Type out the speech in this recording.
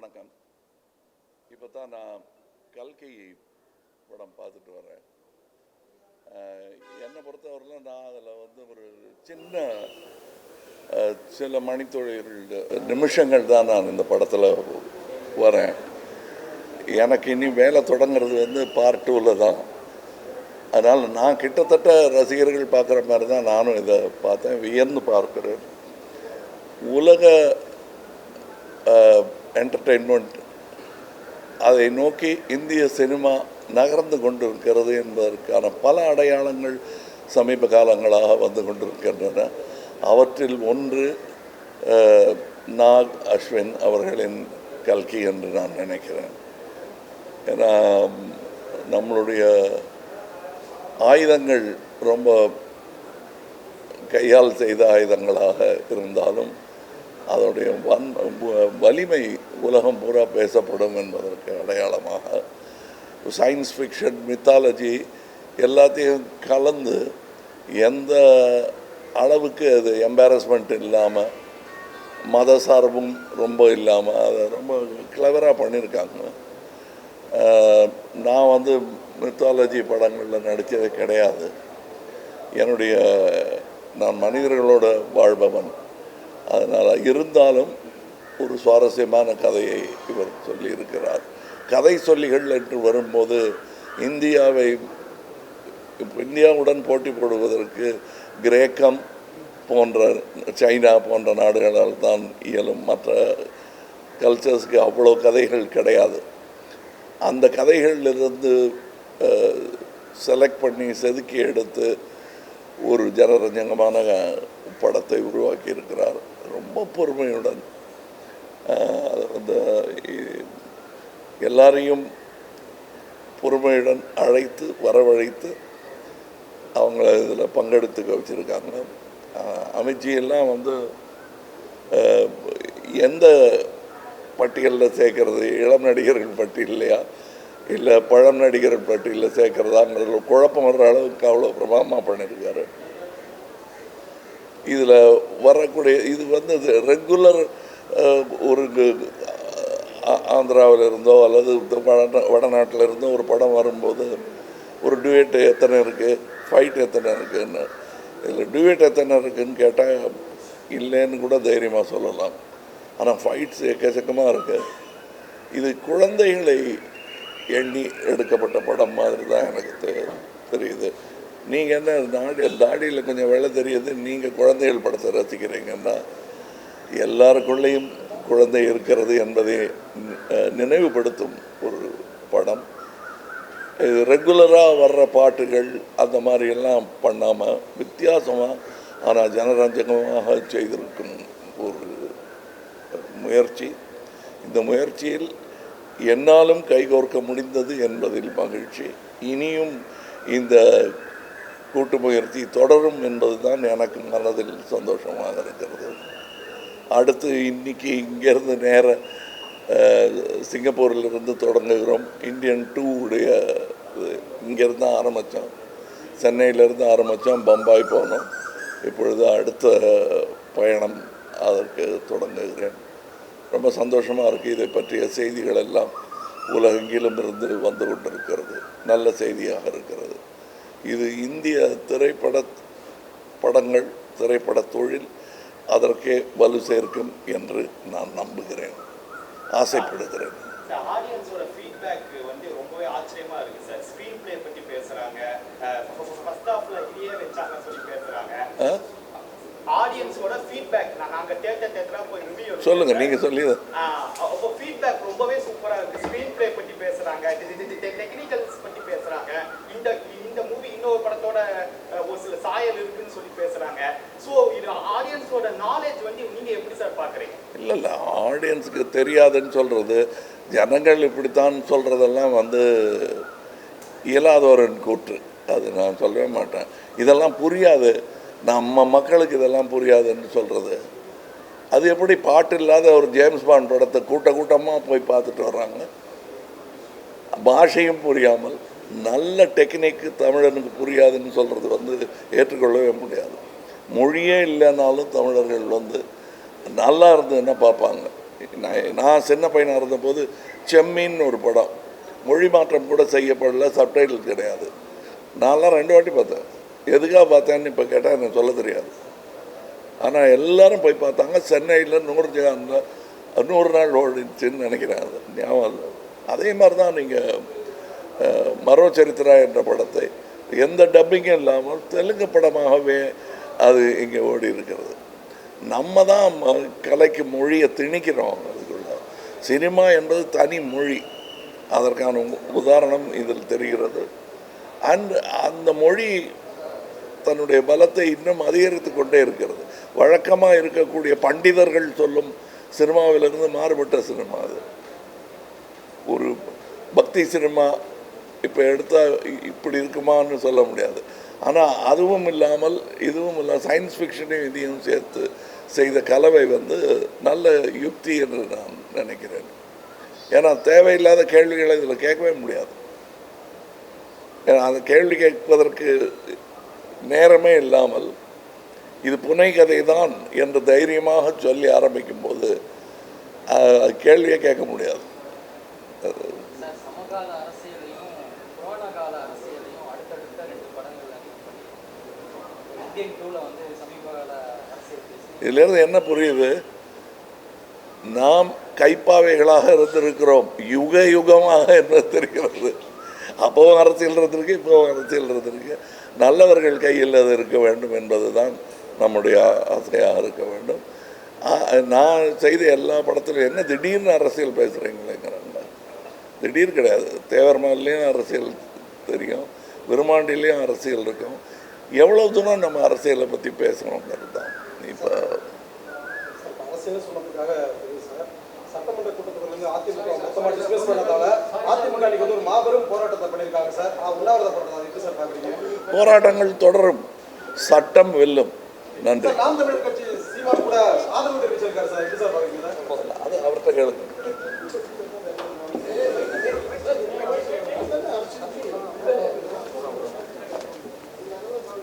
வணக்கம். இப்போ தான் நான் கல்கி படம் பார்த்துட்டு வரேன். என்னை பொறுத்தவரையிலும் நான் அதில் ஒரு சின்ன சில மணித்துளிகள் நிமிஷங்கள் தான் நான் இந்த படத்தில் வரேன். எனக்கு இனி வேலை தொடங்கிறது பார்ட் 2ல் தான். அதனால் நான் கிட்டத்தட்ட ரசிகர்கள் பார்க்குற மாதிரி தான் நானும் இதை பார்த்தேன், வியந்து பார்க்குறேன். உலக என்டர்டெயின்மெண்ட் அதை நோக்கி இந்திய சினிமா நகர்ந்து கொண்டிருக்கிறது என்பதற்கான பல அடையாளங்கள் சமீப காலங்களாக வந்து கொண்டிருக்கின்றன. அவற்றில் ஒன்று நாக் அஸ்வின் அவர்களின் கல்கி என்று நான் நினைக்கிறேன். ஏன்னா நம்மளுடைய ஆயுதங்கள் ரொம்ப கையால் செய்த ஆயுதங்களாக இருந்தாலும் அதோடைய வலிமை உலகம் பூரா பேசப்படும் என்பதற்கு அடையாளமாக சயின்ஸ் ஃபிக்ஷன், மித்தாலஜி எல்லாத்தையும் கலந்து எந்த அளவுக்கு அது எம்பாரஸ்மெண்ட் இல்லாமல், மத சார்பும் ரொம்ப இல்லாமல் அதை ரொம்ப கிளவராக பண்ணியிருக்காங்க. நான் மித்தாலஜி படங்களில் நடித்ததே கிடையாது. நான் மனிதர்களோட வாழ்பவன். அதனால் இருந்தாலும் ஒரு சுவாரஸ்யமான கதையை இவர் சொல்லியிருக்கிறார். கதை சொல்லிகள் என்று வரும்போது இந்தியாவுடன் போட்டி போடுவதற்கு கிரேக்கம் போன்ற, சைனா போன்ற நாடுகளால் தான் இயலும். மற்ற கல்ச்சர்ஸ்க்கு அவ்வளோ கதைகள் கிடையாது. அந்த கதைகளிலிருந்து செலக்ட் பண்ணி செதுக்கி எடுத்து ஒரு ஜனரஞ்சகமான படத்தை உருவாக்கி இருக்கிறார். ரொம்ப பொறுமையுடன் எல்லாரையும் பொறுமையுடன் அழைத்து வரவழைத்து அவங்கள இதில் பங்கெடுத்துக்க வச்சுருக்காங்க. அமித்ஜி எல்லாம் எந்த பட்டியலில் சேர்க்கறது, இளம் நடிகர்கள் பட்டியலையா இல்லை பழம் நடிகர்கள் பட்டியலில் சேர்க்கறதாங்கிறதுல குழப்பம் வர்ற அளவுக்கு அவ்வளோ பிரமாதமாக பண்ணியிருக்காரு. இதில் வரக்கூடிய இது ரெகுலர் ஒரு ஆந்திராவில் இருந்தோ அல்லது வடநாட்டில் இருந்தோ ஒரு படம் வரும்போது ஒரு டியூட் எத்தனை இருக்குது, ஃபைட் எத்தனை இருக்குதுன்னு, இதில் டியூட் எத்தனை இருக்குதுன்னு கேட்டால் இல்லைன்னு கூட தைரியமாக சொல்லலாம். ஆனால் ஃபைட்ஸ் எக்கச்சக்கமாக இருக்குது. இது குழந்தைகளை எண்ணி எடுக்கப்பட்ட படம் மாதிரி தான் எனக்கு தெரியுது. நீங்கள் என்ன தாடியில் கொஞ்சம் வெள்ளை தெரியுது, நீங்கள் குழந்தைகள் படத்தை ரசிக்கிறீங்கன்னா எல்லாருக்குள்ளேயும் குழந்தை இருக்கிறது என்பதை நினைவுபடுத்தும் ஒரு படம். இது ரெகுலராக வர்ற பாட்டுகள் அந்த மாதிரியெல்லாம் பண்ணாமல் வித்தியாசமாக ஆனால் ஜனரஞ்சகமாக செய்திருக்கும் ஒரு முயற்சி. இந்த முயற்சியில் என்னாலும் கைகோர்க்க முடிந்தது என்பதில் மகிழ்ச்சி. இனியும் இந்த கூட்டு முயற்சி தொடரும் என்பது தான் எனக்கு மனதில் சந்தோஷமாக இருக்கிறது. அடுத்து இன்றைக்கி இங்கேருந்து நேர சிங்கப்பூரிலிருந்து தொடங்குகிறோம். இந்தியன் 2 இங்கேருந்து ஆரம்பித்தோம், சென்னையிலேருந்து ஆரம்பித்தோம், பம்பாய் போனோம். இப்பொழுது அடுத்த பயணம் அதற்கு தொடங்குகிறேன். ரொம்ப சந்தோஷமாக இருக்குது. இதை பற்றிய செய்திகள் எல்லாம் உலகெங்கிலும் இருந்து வந்து கொண்டிருக்கிறது. நல்ல செய்தியாக இருக்கிறது. இது இந்திய திரைப்பட தொழில் அதற்கே வலு சேர்க்கும் என்று நான் நம்புகிறேன், ஆசைப்படுகிறேன். சொல்லுங்க, நீங்க சொல்லி ஃபீட்பேக் ரொம்பவே சூப்பரா இருக்கு. ஸ்கிரீன் ப்ளே பத்தி பேசுறாங்க, டெக்னிக்கல்ஸ் பத்தி பேசுறாங்க. இந்த மூவி இன்னொரு படத்தோட ஒரு சில சாயல் இருக்குன்னு சொல்லி பேசுறாங்க. ஸோ இது ஆடியன்ஸோட நாலேஜ் நீங்க எப்படி சார் பார்க்குறீங்க? இல்லை, ஆடியன்ஸுக்கு தெரியாதுன்னு சொல்கிறது, ஜனங்கள் இப்படித்தான் சொல்கிறதெல்லாம் இயலாதவரின் கூற்று. அது நான் சொல்லவே மாட்டேன். இதெல்லாம் புரியாது, நம்ம மக்களுக்கு இதெல்லாம் புரியாதுன்னு சொல்கிறது. அது எப்படி பாட்டு இல்லாத ஒரு ஜேம்ஸ் பாண்ட் படத்தை கூட்டமாக போய் பார்த்துட்டு வர்றாங்க. பாஷையும் புரியாமல் நல்ல டெக்னிக்கு தமிழனுக்கு புரியாதுன்னு சொல்கிறது ஏற்றுக்கொள்ளவே முடியாது. மொழியே இல்லைனாலும் தமிழர்கள் நல்லா இருந்ததுன்னா பார்ப்பாங்க. நான் சின்ன பையனாக இருந்தபோது செம்மீன் ஒரு படம் மொழி மாற்றம் கூட செய்யப்படல, சப்டைட்டில் கிடையாது. நான்லாம் 2 வாட்டி பார்த்தேன். எதுக்காக பார்த்தேன்னு இப்போ கேட்டால் எனக்கு சொல்ல தெரியாது. ஆனால் எல்லாரும் போய் பார்த்தாங்க. சென்னையில் 100 நாள் ஓடிச்சுன்னு நினைக்கிறேன், அது ஞாபகம் இல்லை. அதே மாதிரி தான் நீங்கள் மரோ சரித்திரா என்ற படத்தை எந்த டப்பிங்கும் இல்லாமல் தெலுங்கு படமாகவே அது இங்கே ஓடி இருக்கிறது. நம்ம தான் கலைக்கு மொழியை திணிக்கிறோம். அதுக்குள்ள சினிமா என்பது தனி மொழி, அதற்கான உதாரணம் இதில் தெரிகிறது. அந்த மொழி தன்னுடைய பலத்தை இன்னும் அதிகரித்து கொண்டே இருக்கிறது. வழக்கமாக இருக்கக்கூடிய பண்டிதர்கள் சொல்லும் சினிமாவிலிருந்து மாறுபட்ட சினிமா அது. ஒரு பக்தி சினிமா இப்போ எடுத்தால் இப்படி இருக்குமான்னு சொல்ல முடியாது. ஆனால் அதுவும் இல்லாமல் இதுவும் இல்லாமல் சயின்ஸ் ஃபிக்ஷனையும் இதையும் சேர்த்து செய்த கலவை நல்ல யுக்தி என்று நான் நினைக்கிறேன். ஏன்னா தேவையில்லாத கேள்விகளை இதில் கேட்கவே முடியாது. ஏன்னா அந்த கேள்வி கேட்பதற்கு நேரமே இல்லாமல் இது புனைகதை தான் என்று தைரியமாக சொல்லி ஆரம்பிக்கும் போது கேள்வியை கேட்க முடியாது. இதிலிருந்து என்ன புரியுது? நாம் கைப்பாவைகளாக இருந்திருக்கிறோம் யுக யுகமாக என்று தெரிகிறது. அப்போவும் அரசியல் இருந்திருக்கு, இப்போவும் அரசியல் இருந்திருக்கு. நல்லவர்கள் கையில் அது இருக்க வேண்டும் என்பது தான் நம்முடைய ஆசையாக இருக்க வேண்டும். நான் செய்த எல்லா படத்திலும் என்ன திடீர்னு அரசியல் பேசுகிறீங்களேங்கிறாங்க. திடீர் கிடையாது. தேவர்மலையும் அரசியல் தெரியும், விருமாண்டிலையும் அரசியல் இருக்கும். எவ்வளோ தூரம் நம்ம அரசியலை பற்றி பேசணுங்கிறது தான். இப்போ அரசியல் சொன்னதுக்காக சட்டமன்ற கூட்டத்திலிருந்து அதிமுக மொத்தமாக டிஸ்கஸ் பண்ணதால அதிமுக அன்னைக்கு ஒரு மாபெரும் போராட்டத்தை பண்ணியிருக்காங்க சார். உண்ணாவிரத போராட்டம் எப்படி சார் பார்க்குறீங்க? போராட்டங்கள் தொடரும், சட்டம் வெல்லும். நன்றி. நாம் தமிழர் கட்சி சீமான் கூட ஆதரவு தெரிவிச்சிருக்காரு சார், எப்படி சார் பார்க்குறீங்க? அது அவர்கிட்ட கேளுங்க.